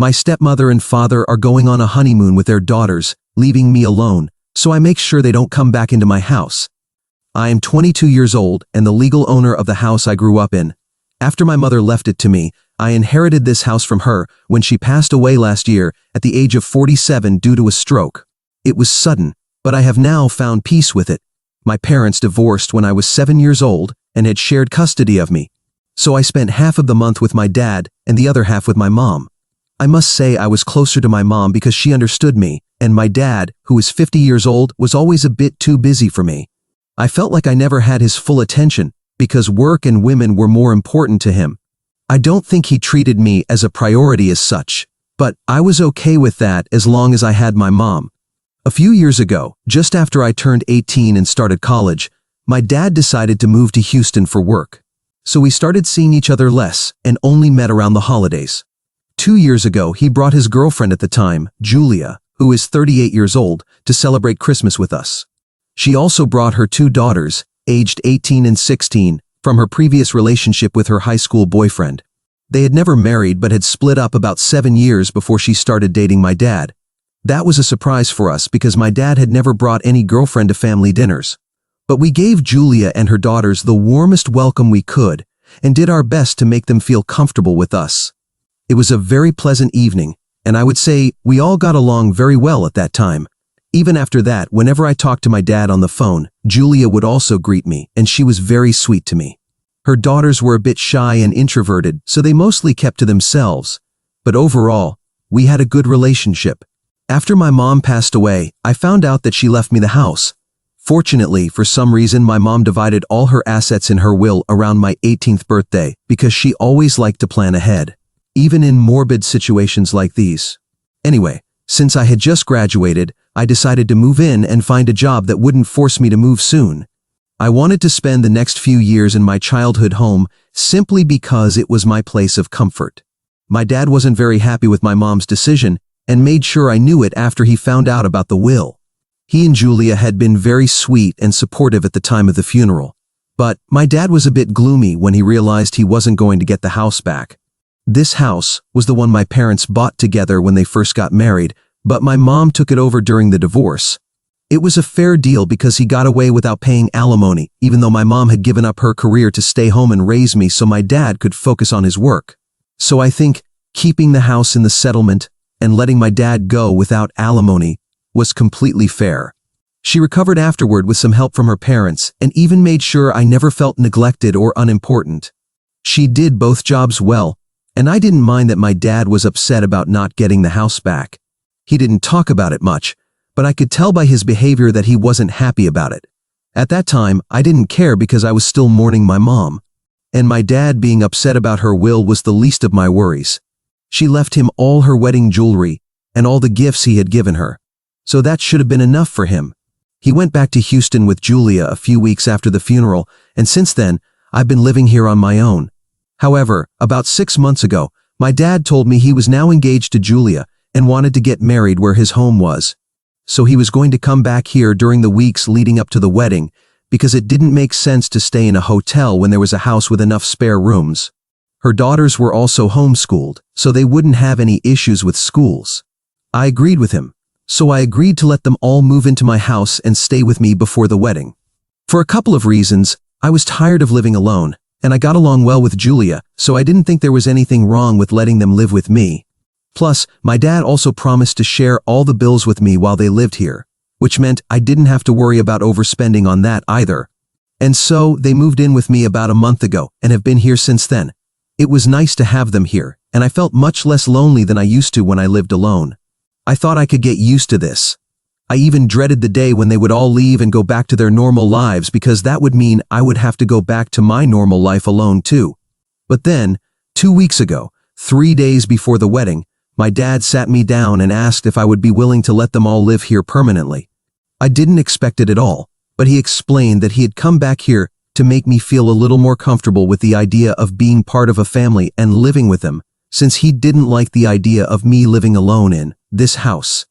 My stepmother and father are going on a honeymoon with their daughters, leaving me alone, so I make sure they don't come back into my house. I am 22 years old and the legal owner of the house I grew up in. After my mother left it to me, I inherited this house from her when she passed away last year at the age of 47 due to a stroke. It was sudden, but I have now found peace with it. My parents divorced when I was 7 years old and had shared custody of me. So I spent half of the month with my dad and the other half with my mom. I must say I was closer to my mom because she understood me, and my dad, who is 50 years old, was always a bit too busy for me. I felt like I never had his full attention because work and women were more important to him. I don't think he treated me as a priority as such, but I was okay with that as long as I had my mom. A few years ago, just after I turned 18 and started college, my dad decided to move to Houston for work. So we started seeing each other less and only met around the holidays. 2 years ago, he brought his girlfriend at the time, Julia, who is 38 years old, to celebrate Christmas with us. She also brought her 2 daughters, aged 18 and 16, from her previous relationship with her high school boyfriend. They had never married but had split up about 7 years before she started dating my dad. That was a surprise for us because my dad had never brought any girlfriend to family dinners. But we gave Julia and her daughters the warmest welcome we could and did our best to make them feel comfortable with us. It was a very pleasant evening, and I would say we all got along very well at that time. Even after that, whenever I talked to my dad on the phone, Julia would also greet me, and she was very sweet to me. Her daughters were a bit shy and introverted, so they mostly kept to themselves. But overall, we had a good relationship. After my mom passed away, I found out that she left me the house. Fortunately, for some reason, my mom divided all her assets in her will around my 18th birthday because she always liked to plan ahead, even in morbid situations like these. Anyway, since I had just graduated, I decided to move in and find a job that wouldn't force me to move soon. I wanted to spend the next few years in my childhood home simply because it was my place of comfort. My dad wasn't very happy with my mom's decision and made sure I knew it after he found out about the will. He and Julia had been very sweet and supportive at the time of the funeral, but my dad was a bit gloomy when he realized he wasn't going to get the house back. This house was the one my parents bought together when they first got married, but my mom took it over during the divorce. It was a fair deal because he got away without paying alimony, even though my mom had given up her career to stay home and raise me so my dad could focus on his work. So I think keeping the house in the settlement and letting my dad go without alimony was completely fair. She recovered afterward with some help from her parents and even made sure I never felt neglected or unimportant. She did both jobs well, and I didn't mind that my dad was upset about not getting the house back. He didn't talk about it much, but I could tell by his behavior that he wasn't happy about it. At that time, I didn't care because I was still mourning my mom, and my dad being upset about her will was the least of my worries. She left him all her wedding jewelry and all the gifts he had given her, so that should have been enough for him. He went back to Houston with Julia a few weeks after the funeral, and since then, I've been living here on my own. However, about 6 months ago, my dad told me he was now engaged to Julia and wanted to get married where his home was. So he was going to come back here during the weeks leading up to the wedding because it didn't make sense to stay in a hotel when there was a house with enough spare rooms. Her daughters were also homeschooled, so they wouldn't have any issues with schools. I agreed with him, so I agreed to let them all move into my house and stay with me before the wedding. For a couple of reasons, I was tired of living alone, and I got along well with Julia, so I didn't think there was anything wrong with letting them live with me. Plus, my dad also promised to share all the bills with me while they lived here, which meant I didn't have to worry about overspending on that either. And so, they moved in with me about a month ago and have been here since then. It was nice to have them here, and I felt much less lonely than I used to when I lived alone. I thought I could get used to this. I even dreaded the day when they would all leave and go back to their normal lives because that would mean I would have to go back to my normal life alone too. But then, 2 weeks ago, 3 days before the wedding, my dad sat me down and asked if I would be willing to let them all live here permanently. I didn't expect it at all, but he explained that he had come back here to make me feel a little more comfortable with the idea of being part of a family and living with them, since he didn't like the idea of me living alone in this house.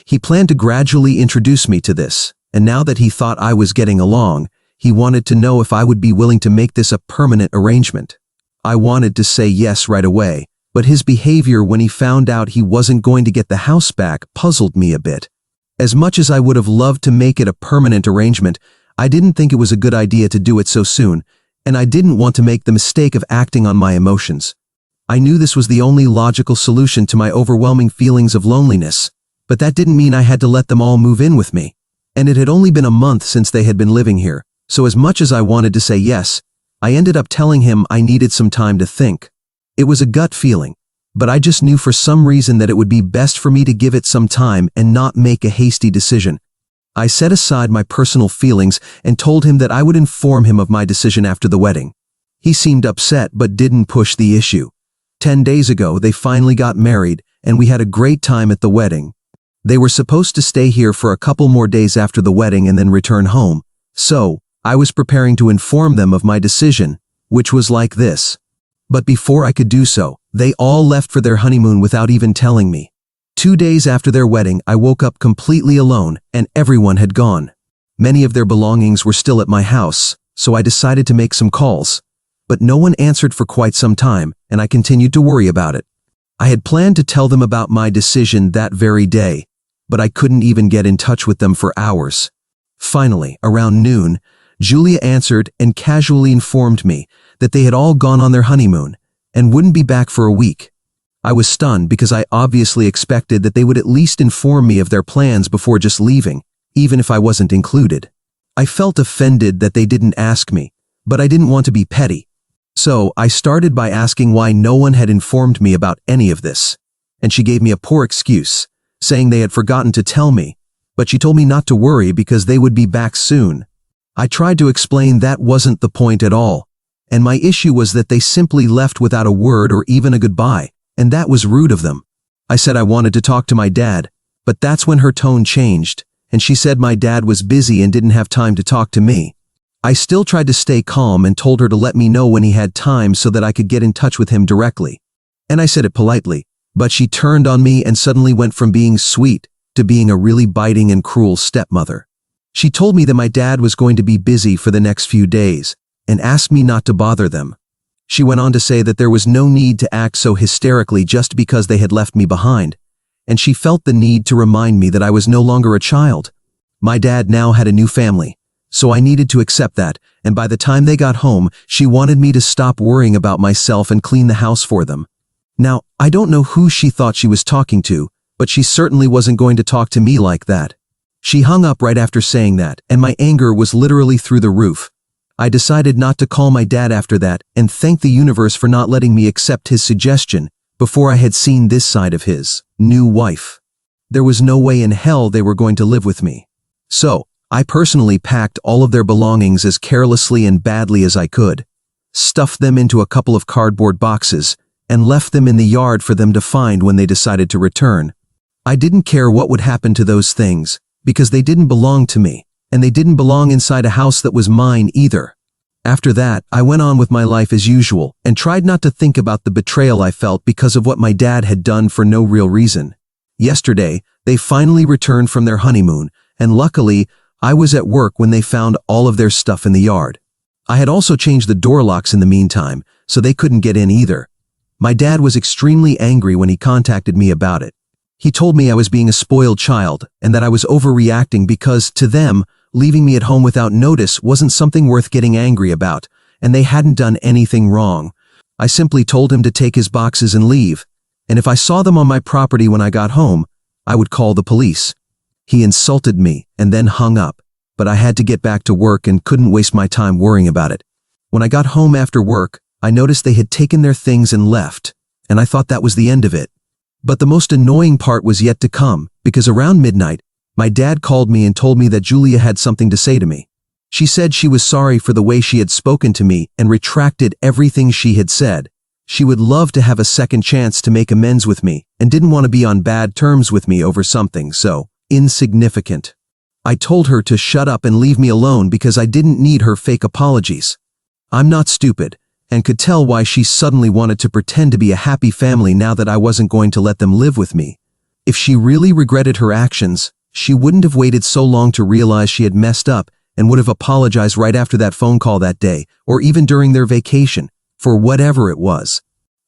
He planned to gradually introduce me to this, and now that he thought I was getting along, he wanted to know if I would be willing to make this a permanent arrangement. I wanted to say yes right away, but his behavior when he found out he wasn't going to get the house back puzzled me a bit. As much as I would have loved to make it a permanent arrangement, I didn't think it was a good idea to do it so soon, and I didn't want to make the mistake of acting on my emotions. I knew this was the only logical solution to my overwhelming feelings of loneliness, but that didn't mean I had to let them all move in with me. And it had only been a month since they had been living here, so as much as I wanted to say yes, I ended up telling him I needed some time to think. It was a gut feeling, but I just knew for some reason that it would be best for me to give it some time and not make a hasty decision. I set aside my personal feelings and told him that I would inform him of my decision after the wedding. He seemed upset but didn't push the issue. 10 days ago, they finally got married, and we had a great time at the wedding. They were supposed to stay here for a couple more days after the wedding and then return home, so I was preparing to inform them of my decision, which was like this. But before I could do so, they all left for their honeymoon without even telling me. 2 days after their wedding, I woke up completely alone, and everyone had gone. Many of their belongings were still at my house, so I decided to make some calls. But no one answered for quite some time, and I continued to worry about it. I had planned to tell them about my decision that very day, but I couldn't even get in touch with them for hours. Finally, around noon, Julia answered and casually informed me that they had all gone on their honeymoon and wouldn't be back for a week. I was stunned because I obviously expected that they would at least inform me of their plans before just leaving, even if I wasn't included. I felt offended that they didn't ask me, but I didn't want to be petty. So I started by asking why no one had informed me about any of this, and she gave me a poor excuse, saying they had forgotten to tell me, but she told me not to worry because they would be back soon. I tried to explain that wasn't the point at all, and my issue was that they simply left without a word or even a goodbye, and that was rude of them. I said I wanted to talk to my dad, but that's when her tone changed, and she said my dad was busy and didn't have time to talk to me. I still tried to stay calm and told her to let me know when he had time so that I could get in touch with him directly. And I said it politely, but she turned on me and suddenly went from being sweet to being a really biting and cruel stepmother. She told me that my dad was going to be busy for the next few days and asked me not to bother them. She went on to say that there was no need to act so hysterically just because they had left me behind, and she felt the need to remind me that I was no longer a child. My dad now had a new family, so I needed to accept that, and by the time they got home, she wanted me to stop worrying about myself and clean the house for them. Now, I don't know who she thought she was talking to, but she certainly wasn't going to talk to me like that. She hung up right after saying that, and my anger was literally through the roof. I decided not to call my dad after that and thanked the universe for not letting me accept his suggestion before I had seen this side of his new wife. There was no way in hell they were going to live with me. So, I personally packed all of their belongings as carelessly and badly as I could, stuffed them into a couple of cardboard boxes, and left them in the yard for them to find when they decided to return. I didn't care what would happen to those things, because they didn't belong to me, and they didn't belong inside a house that was mine either. After that, I went on with my life as usual and tried not to think about the betrayal I felt because of what my dad had done for no real reason. Yesterday, they finally returned from their honeymoon, and luckily, I was at work when they found all of their stuff in the yard. I had also changed the door locks in the meantime, so they couldn't get in either. My dad was extremely angry when he contacted me about it. He told me I was being a spoiled child and that I was overreacting because, to them, leaving me at home without notice wasn't something worth getting angry about, and they hadn't done anything wrong. I simply told him to take his boxes and leave, and if I saw them on my property when I got home, I would call the police. He insulted me and then hung up, but I had to get back to work and couldn't waste my time worrying about it. When I got home after work, I noticed they had taken their things and left, and I thought that was the end of it. But the most annoying part was yet to come, because around midnight, my dad called me and told me that Julia had something to say to me. She said she was sorry for the way she had spoken to me and retracted everything she had said. She would love to have a second chance to make amends with me and didn't want to be on bad terms with me over something so insignificant. I told her to shut up and leave me alone because I didn't need her fake apologies. I'm not stupid, and could tell why she suddenly wanted to pretend to be a happy family now that I wasn't going to let them live with me. If she really regretted her actions, she wouldn't have waited so long to realize she had messed up and would have apologized right after that phone call that day, or even during their vacation, for whatever it was.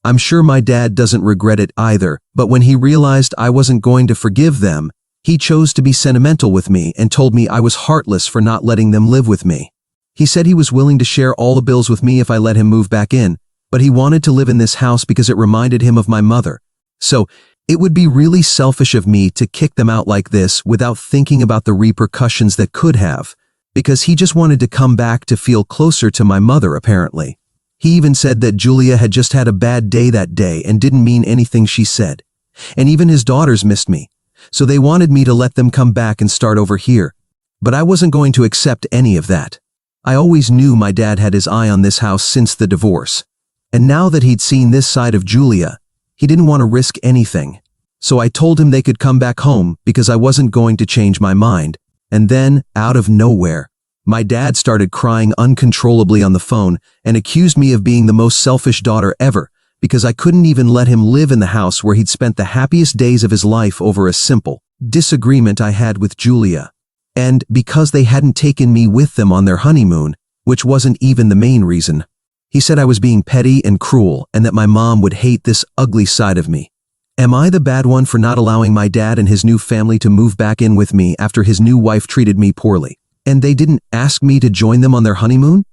I'm sure my dad doesn't regret it either, but when he realized I wasn't going to forgive them, he chose to be sentimental with me and told me I was heartless for not letting them live with me. He said he was willing to share all the bills with me if I let him move back in, but he wanted to live in this house because it reminded him of my mother. So, it would be really selfish of me to kick them out like this without thinking about the repercussions that could have, because he just wanted to come back to feel closer to my mother apparently. He even said that Julia had just had a bad day that day and didn't mean anything she said. And even his daughters missed me, so they wanted me to let them come back and start over here. But I wasn't going to accept any of that. I always knew my dad had his eye on this house since the divorce. And now that he'd seen this side of Julia, he didn't want to risk anything. So I told him they could come back home because I wasn't going to change my mind. And then, out of nowhere, my dad started crying uncontrollably on the phone and accused me of being the most selfish daughter ever because I couldn't even let him live in the house where he'd spent the happiest days of his life over a simple disagreement I had with Julia. And because they hadn't taken me with them on their honeymoon, which wasn't even the main reason. He said I was being petty and cruel and that my mom would hate this ugly side of me. Am I the bad one for not allowing my dad and his new family to move back in with me after his new wife treated me poorly? And they didn't ask me to join them on their honeymoon?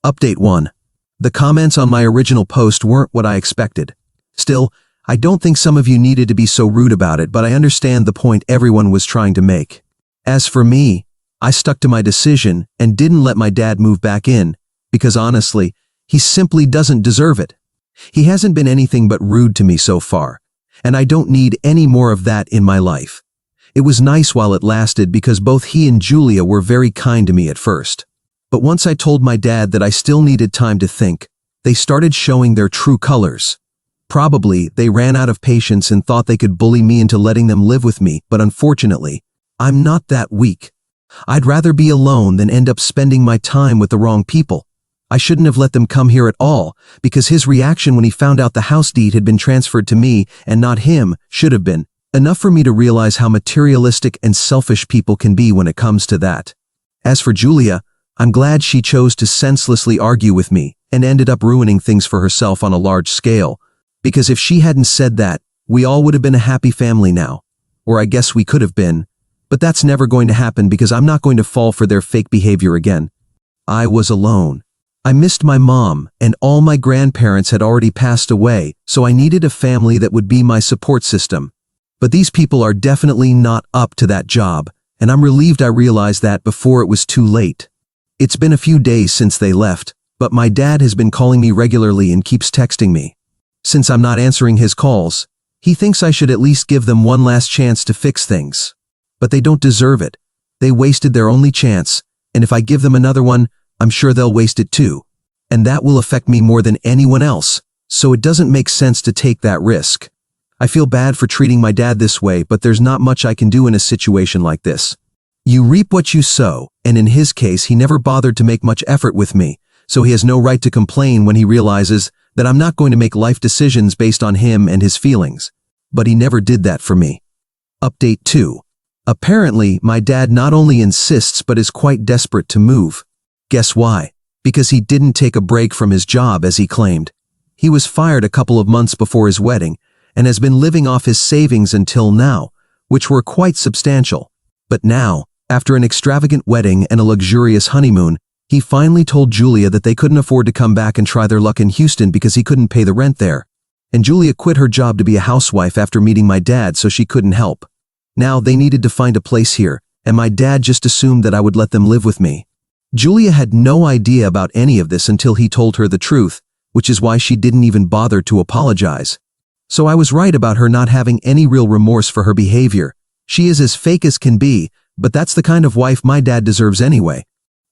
Update 1. The comments on my original post weren't what I expected. Still, I don't think some of you needed to be so rude about it, but I understand the point everyone was trying to make. As for me, I stuck to my decision and didn't let my dad move back in, because honestly, he simply doesn't deserve it. He hasn't been anything but rude to me so far, and I don't need any more of that in my life. It was nice while it lasted because both he and Julia were very kind to me at first. But once I told my dad that I still needed time to think, they started showing their true colors. Probably, they ran out of patience and thought they could bully me into letting them live with me, but unfortunately, I'm not that weak. I'd rather be alone than end up spending my time with the wrong people. I shouldn't have let them come here at all, because his reaction when he found out the house deed had been transferred to me and not him should have been enough for me to realize how materialistic and selfish people can be when it comes to that. As for Julia, I'm glad she chose to senselessly argue with me and ended up ruining things for herself on a large scale, because if she hadn't said that, we all would have been a happy family now. Or I guess we could have been, but that's never going to happen because I'm not going to fall for their fake behavior again. I was alone. I missed my mom, and all my grandparents had already passed away, so I needed a family that would be my support system. But these people are definitely not up to that job, and I'm relieved I realized that before it was too late. It's been a few days since they left, but my dad has been calling me regularly and keeps texting me. Since I'm not answering his calls, he thinks I should at least give them one last chance to fix things. But they don't deserve it. They wasted their only chance, and if I give them another one, I'm sure they'll waste it too. And that will affect me more than anyone else, so it doesn't make sense to take that risk. I feel bad for treating my dad this way, but there's not much I can do in a situation like this. You reap what you sow, and in his case, he never bothered to make much effort with me, so he has no right to complain when he realizes that I'm not going to make life decisions based on him and his feelings. But he never did that for me. Update 2. Apparently, my dad not only insists but is quite desperate to move. Guess why? Because he didn't take a break from his job as he claimed. He was fired a couple of months before his wedding and has been living off his savings until now, which were quite substantial. But now, after an extravagant wedding and a luxurious honeymoon, he finally told Julia that they couldn't afford to come back and try their luck in Houston because he couldn't pay the rent there. And Julia quit her job to be a housewife after meeting my dad, so she couldn't help. Now they needed to find a place here, and my dad just assumed that I would let them live with me. Julia had no idea about any of this until he told her the truth, which is why she didn't even bother to apologize. So I was right about her not having any real remorse for her behavior. She is as fake as can be, but that's the kind of wife my dad deserves anyway.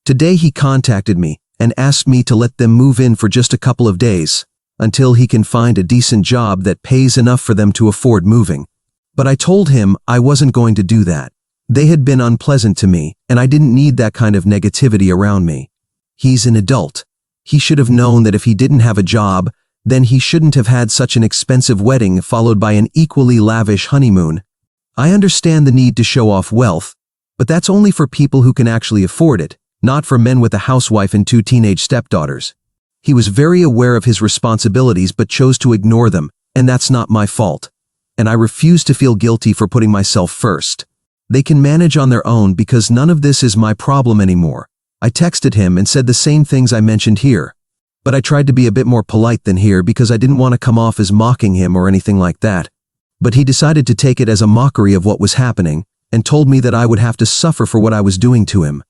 Today he contacted me and asked me to let them move in for just a couple of days, until he can find a decent job that pays enough for them to afford moving. But I told him I wasn't going to do that. They had been unpleasant to me, and I didn't need that kind of negativity around me. He's an adult. He should have known that if he didn't have a job, then he shouldn't have had such an expensive wedding followed by an equally lavish honeymoon. I understand the need to show off wealth, but that's only for people who can actually afford it, not for men with a housewife and 2 teenage stepdaughters. He was very aware of his responsibilities but chose to ignore them, and that's not my fault. And I refuse to feel guilty for putting myself first. They can manage on their own because none of this is my problem anymore. I texted him and said the same things I mentioned here. But I tried to be a bit more polite than here because I didn't want to come off as mocking him or anything like that. But he decided to take it as a mockery of what was happening and told me that I would have to suffer for what I was doing to him.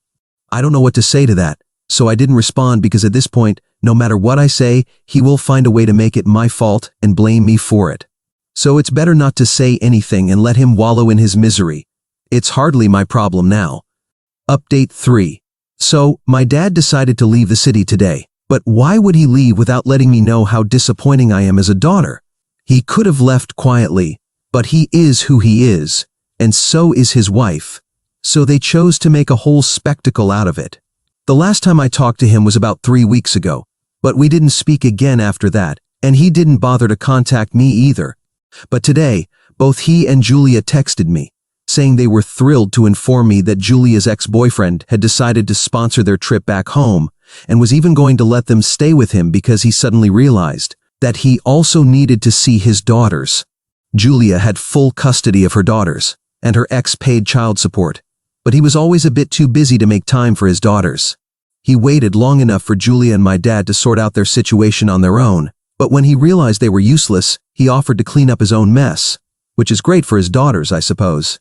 I don't know what to say to that, so I didn't respond because at this point, no matter what I say, he will find a way to make it my fault and blame me for it. So it's better not to say anything and let him wallow in his misery. It's hardly my problem now. Update 3. So, my dad decided to leave the city today, but why would he leave without letting me know how disappointing I am as a daughter? He could have left quietly, but he is who he is, and so is his wife. So they chose to make a whole spectacle out of it. The last time I talked to him was about 3 weeks ago, but we didn't speak again after that, and he didn't bother to contact me either. But today, both he and Julia texted me, saying they were thrilled to inform me that Julia's ex-boyfriend had decided to sponsor their trip back home and was even going to let them stay with him because he suddenly realized that he also needed to see his daughters. Julia had full custody of her daughters, and her ex paid child support, but he was always a bit too busy to make time for his daughters. He waited long enough for Julia and my dad to sort out their situation on their own, but when he realized they were useless, he offered to clean up his own mess, which is great for his daughters, I suppose.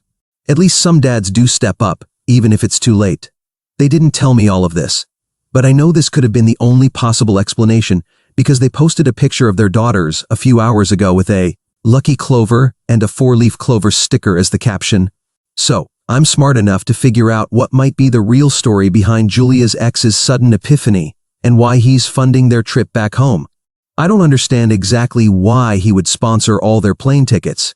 At least some dads do step up, even if it's too late. They didn't tell me all of this, but I know this could have been the only possible explanation because they posted a picture of their daughters a few hours ago with a lucky clover and a 4-leaf clover sticker as the caption. So, I'm smart enough to figure out what might be the real story behind Julia's ex's sudden epiphany and why he's funding their trip back home. I don't understand exactly why he would sponsor all their plane tickets,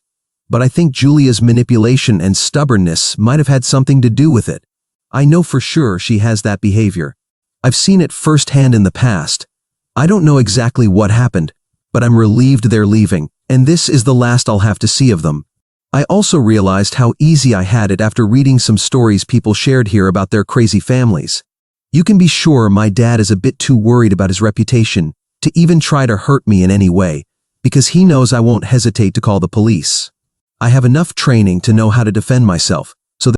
but I think Julia's manipulation and stubbornness might have had something to do with it. I know for sure she has that behavior. I've seen it firsthand in the past. I don't know exactly what happened, but I'm relieved they're leaving, and this is the last I'll have to see of them. I also realized how easy I had it after reading some stories people shared here about their crazy families. You can be sure my dad is a bit too worried about his reputation to even try to hurt me in any way, because he knows I won't hesitate to call the police. I have enough training to know how to defend myself,